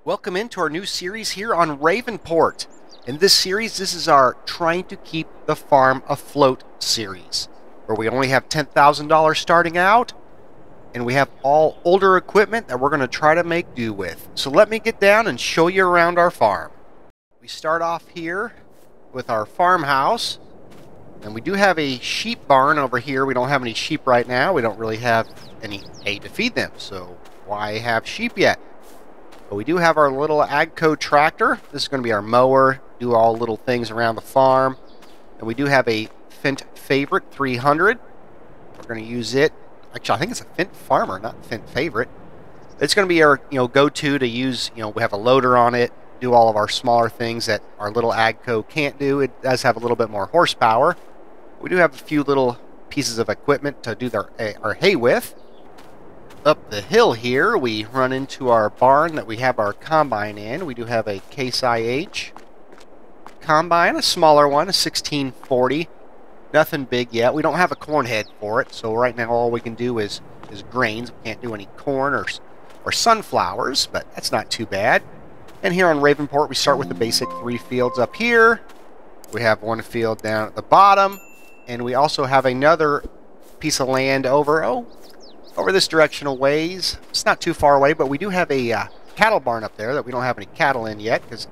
Welcome into our new series here on Ravenport. In this series, this is our Trying to Keep the Farm Afloat series, where we only have $10,000 starting out, and we have all older equipment that we're going to try to make do with. So let me get down and show you around our farm. We start off here with our farmhouse, and we do have a sheep barn over here. We don't have any sheep right now. We don't really have any hay to feed them, so why have sheep yet? But we do have our little AGCO tractor. This is going to be our mower, do all little things around the farm. And we do have a Fendt Favorite 300. We're going to use it. Actually, I think it's a Fendt Farmer, not Fendt Favorite. It's going to be our go-to to use. We have a loader on it, do all of our smaller things that our little AGCO can't do. It does have a little bit more horsepower. We do have a few little pieces of equipment to do our hay with. Up the hill here, we run into our barn that we have our combine in. We do have a Case IH combine, a smaller one, a 1640. Nothing big yet. We don't have a corn head for it, so right now all we can do is grains. We can't do any corn or sunflowers, but that's not too bad. And here on Ravenport, we start with the basic 3 fields up here. We have 1 field down at the bottom, and we also have another piece of land over this direction a ways. It's not too far away, but we do have a cattle barn up there that we don't have any cattle in yet because,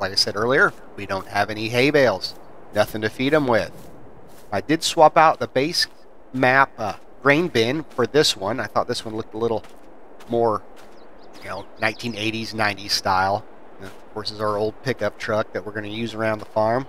like I said earlier, we don't have any hay bales. Nothing to feed them with. I did swap out the base map grain bin for this one. I thought this one looked a little more, 1980s, 90s style. And of course, is our old pickup truck that we're going to use around the farm.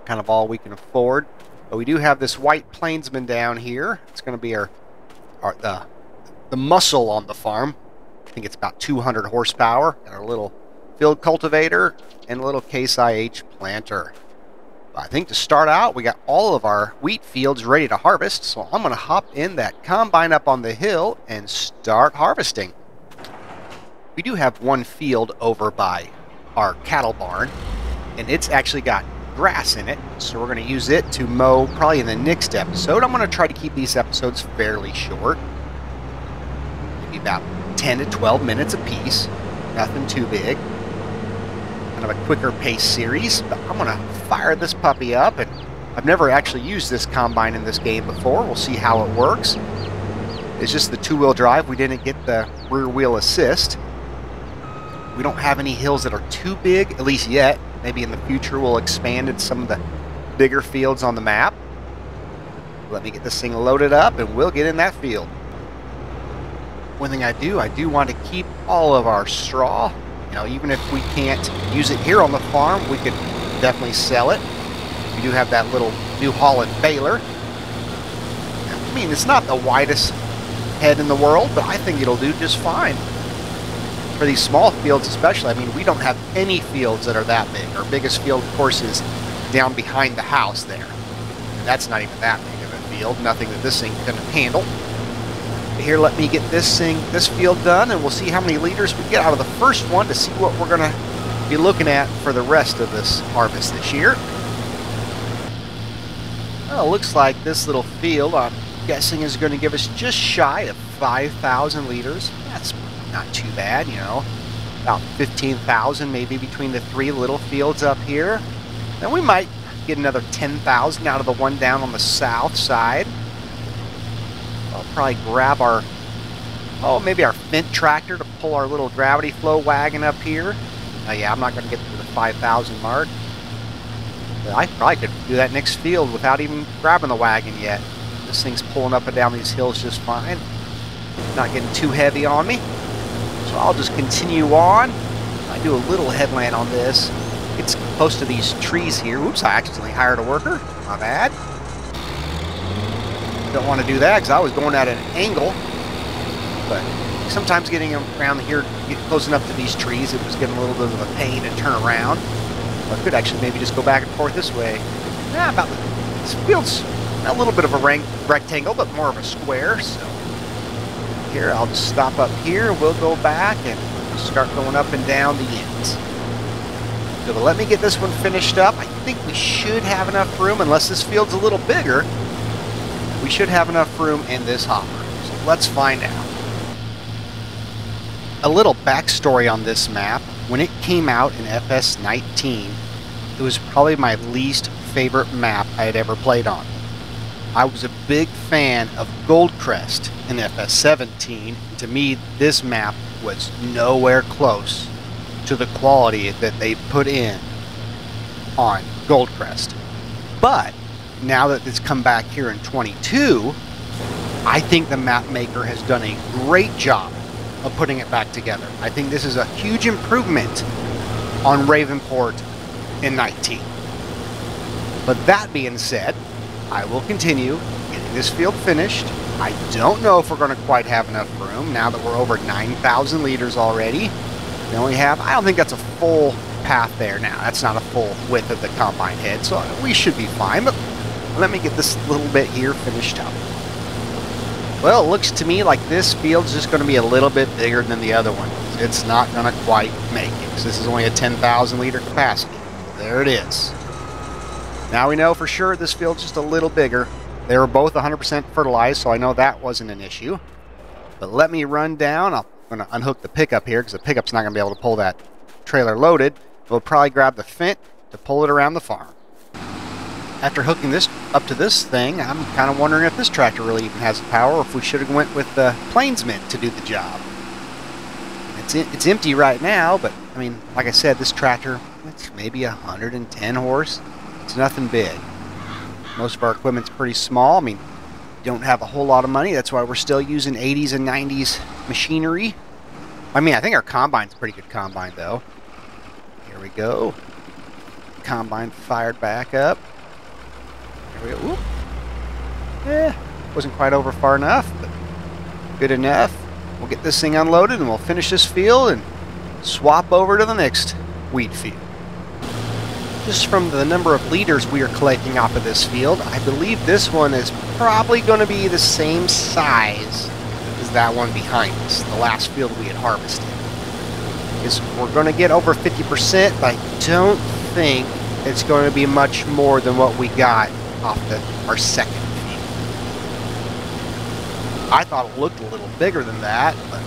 Kind of all we can afford. But we do have this white Plainsman down here. It's going to be the muscle on the farm. I think it's about 200 horsepower. And our little field cultivator and a little Case IH planter. I think to start out, we got all of our wheat fields ready to harvest, so I'm going to hop in that combine up on the hill and start harvesting. We do have 1 field over by our cattle barn, and it's actually got grass in it, so we're going to use it to mow probably in the next episode. I'm going to try to keep these episodes fairly short, maybe about 10 to 12 minutes apiece, nothing too big. Kind of a quicker pace series, but I'm going to fire this puppy up, and I've never actually used this combine in this game before. We'll see how it works. It's just the 2-wheel drive. We didn't get the rear wheel assist. We don't have any hills that are too big, at least yet. Maybe in the future we'll expand in some of the bigger fields on the map. Let me get this thing loaded up and we'll get in that field. One thing I do want to keep all of our straw. Even if we can't use it here on the farm, we could definitely sell it. We do have that little New Holland baler. I mean, it's not the widest head in the world, but I think it'll do just fine. For these small fields especially, I mean, we don't have any fields that are that big. Our biggest field, of course, is down behind the house there. And that's not even that big of a field. Nothing that this thing can handle. But here, let me get this field done, and we'll see how many liters we get out of the first one to see what we're going to be looking at for the rest of this harvest this year. Well, it looks like this little field, I'm guessing, is going to give us just shy of 5,000 liters. That's not too bad, about 15,000 maybe between the 3 little fields up here. Then we might get another 10,000 out of the one down on the south side. I'll probably grab maybe our Fendt tractor to pull our little gravity flow wagon up here. Yeah, I'm not going to get to the 5,000 mark. But I probably could do that next field without even grabbing the wagon yet. This thing's pulling up and down these hills just fine. Not getting too heavy on me. So I'll just continue on. I do a little headland on this. It's close to these trees here. Oops, I accidentally hired a worker. My bad. Don't want to do that because I was going at an angle. But sometimes getting around here, get close enough to these trees, it was getting a little bit of a pain to turn around. I could actually maybe just go back and forth this way. Yeah, this field's a little bit of a rectangle, but more of a square. So here, I'll just stop up here. We'll go back and start going up and down the ends. So let me get this one finished up. I think we should have enough room, unless this field's a little bigger. We should have enough room in this hopper. So let's find out. A little backstory on this map. When it came out in FS19, it was probably my least favorite map I had ever played on. I was a big fan of Goldcrest in FS17. To me, this map was nowhere close to the quality that they put in on Goldcrest. But now that it's come back here in 22, I think the map maker has done a great job of putting it back together. I think this is a huge improvement on Ravenport in 19. But that being said, I will continue getting this field finished. I don't know if we're going to quite have enough room now that we're over 9,000 liters already. We only have, I don't think that's a full path there now. That's not a full width of the combine head, so we should be fine. But let me get this little bit here finished up. Well, it looks to me like this field's just going to be a little bit bigger than the other one. It's not going to quite make it, because this is only a 10,000 liter capacity. There it is. Now we know for sure this field's just a little bigger. They were both 100% fertilized, so I know that wasn't an issue. But let me run down. I'm going to unhook the pickup here, because the pickup's not going to be able to pull that trailer loaded. We'll probably grab the fence to pull it around the farm. After hooking this up to this thing, I'm kind of wondering if this tractor really even has the power, or if we should have went with the Plainsman to do the job. It's empty right now, but I mean, like I said, this tractor, it's maybe 110 horse. It's nothing big. Most of our equipment's pretty small. I mean, you don't have a whole lot of money. That's why we're still using 80s and 90s machinery. I mean, I think our combine's a pretty good combine, though. Here we go. Combine fired back up. There we go. Oop. Yeah, wasn't quite over far enough, but good enough. We'll get this thing unloaded and we'll finish this field and swap over to the next wheat field. Just from the number of liters we are collecting off of this field, I believe this one is probably going to be the same size as that one behind us, the last field we had harvested. We're going to get over 50%, but I don't think it's going to be much more than what we got off our second field. I thought it looked a little bigger than that, but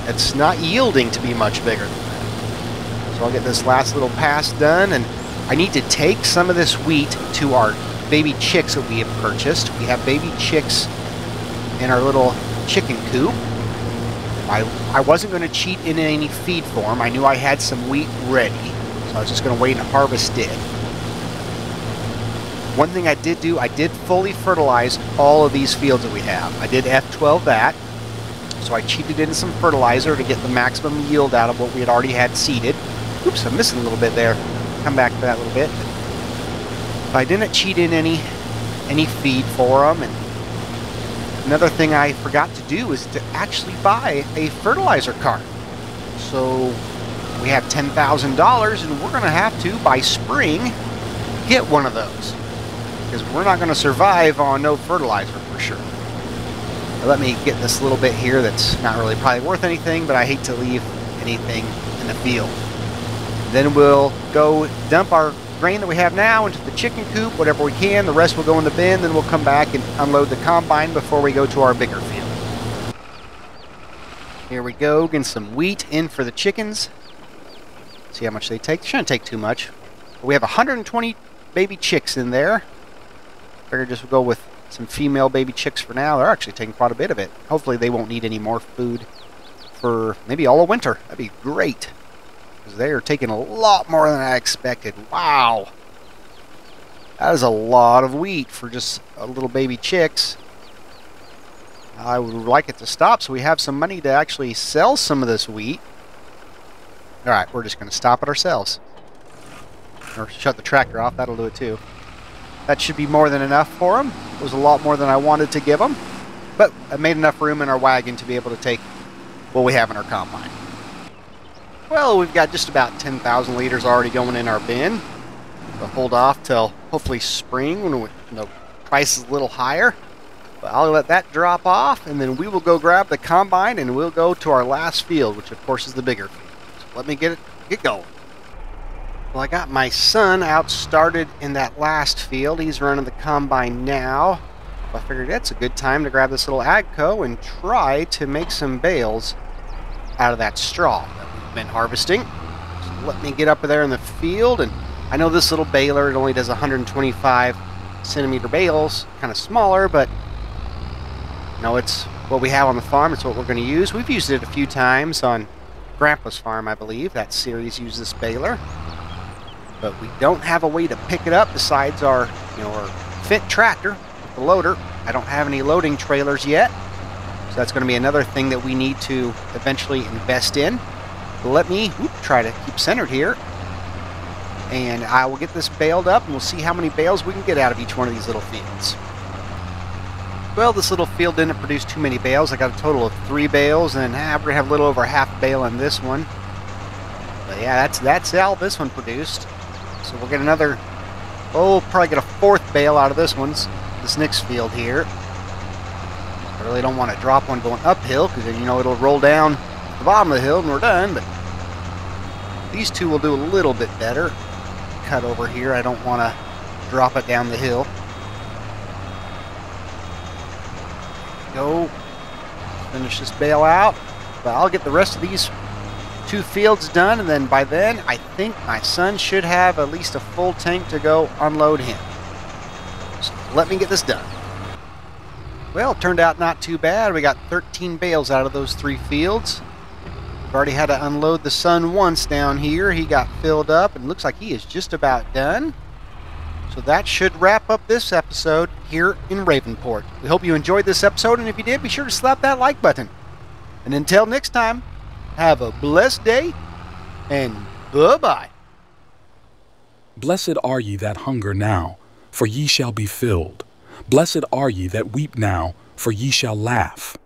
it's not yielding to be much bigger than that. So I'll get this last little pass done, and I need to take some of this wheat to our baby chicks that we have purchased. We have baby chicks in our little chicken coop. I wasn't going to cheat in any feed for them. I knew I had some wheat ready, so I was just going to wait and harvest it. One thing I did do, I did fully fertilize all of these fields that we have. I did F12 that, so I cheated in some fertilizer to get the maximum yield out of what we had already had seeded. Oops, I'm missing a little bit there. Come back to that a little bit. But I didn't cheat in any feed for them. And another thing I forgot to do is to actually buy a fertilizer cart. So we have $10,000, and we're going to have to, by spring, get one of those. Because we're not going to survive on no fertilizer for sure. Now let me get this little bit here that's not really probably worth anything, but I hate to leave anything in the field. Then we'll go dump our grain that we have now into the chicken coop, whatever we can. The rest will go in the bin, then we'll come back and unload the combine before we go to our bigger field. Here we go, getting some wheat in for the chickens. See how much they take. They shouldn't take too much. We have 120 baby chicks in there. Figured just go with some female baby chicks for now. They're actually taking quite a bit of it. Hopefully they won't need any more food for maybe all of winter. That'd be great. Because they are taking a lot more than I expected. Wow. That is a lot of wheat for just a little baby chicks. I would like it to stop so we have some money to actually sell some of this wheat. Alright, we're just going to stop it ourselves. Or shut the tractor off. That'll do it too. That should be more than enough for them. It was a lot more than I wanted to give them. But I made enough room in our wagon to be able to take what we have in our combine. Well, we've got just about 10,000 liters already going in our bin. We'll hold off till hopefully spring when the price is a little higher. But I'll let that drop off, and then we will go grab the combine and we'll go to our last field, which of course is the bigger field. So let me get going. Well, I got my son out started in that last field. He's running the combine now. I figured that's a good time to grab this little AGCO and try to make some bales out of that straw that we've been harvesting. So let me get up there in the field, and I know this little baler, it only does 125 centimeter bales, kind of smaller, but it's what we have on the farm. It's what we're going to use. We've used it a few times on Grandpa's farm, I believe. That series used this baler, but we don't have a way to pick it up besides our Fendt tractor with the loader. I don't have any loading trailers yet, so that's going to be another thing that we need to eventually invest in. But let me try to keep centered here, and I will get this baled up, and we'll see how many bales we can get out of each one of these little fields. Well, this little field didn't produce too many bales. I got a total of 3 bales, and we're going to have a little over half a bale in this one. But yeah, that's all this one produced. So we'll get another, probably get a 4th bale out of this next field here. I really don't want to drop one going uphill, because it'll roll down the bottom of the hill and we're done. But these two will do a little bit better. Cut over here. I don't want to drop it down the hill. Go finish this bale out, but I'll get the rest of these 2 fields done, and then by then I think my son should have at least a full tank to go unload him. So let me get this done. Well, it turned out not too bad. We got 13 bales out of those 3 fields. We've already had to unload the son once down here. He got filled up and looks like he is just about done. So that should wrap up this episode here in Ravenport. We hope you enjoyed this episode, and if you did, be sure to slap that like button. And until next time, have a blessed day, and bye-bye. Blessed are ye that hunger now, for ye shall be filled. Blessed are ye that weep now, for ye shall laugh.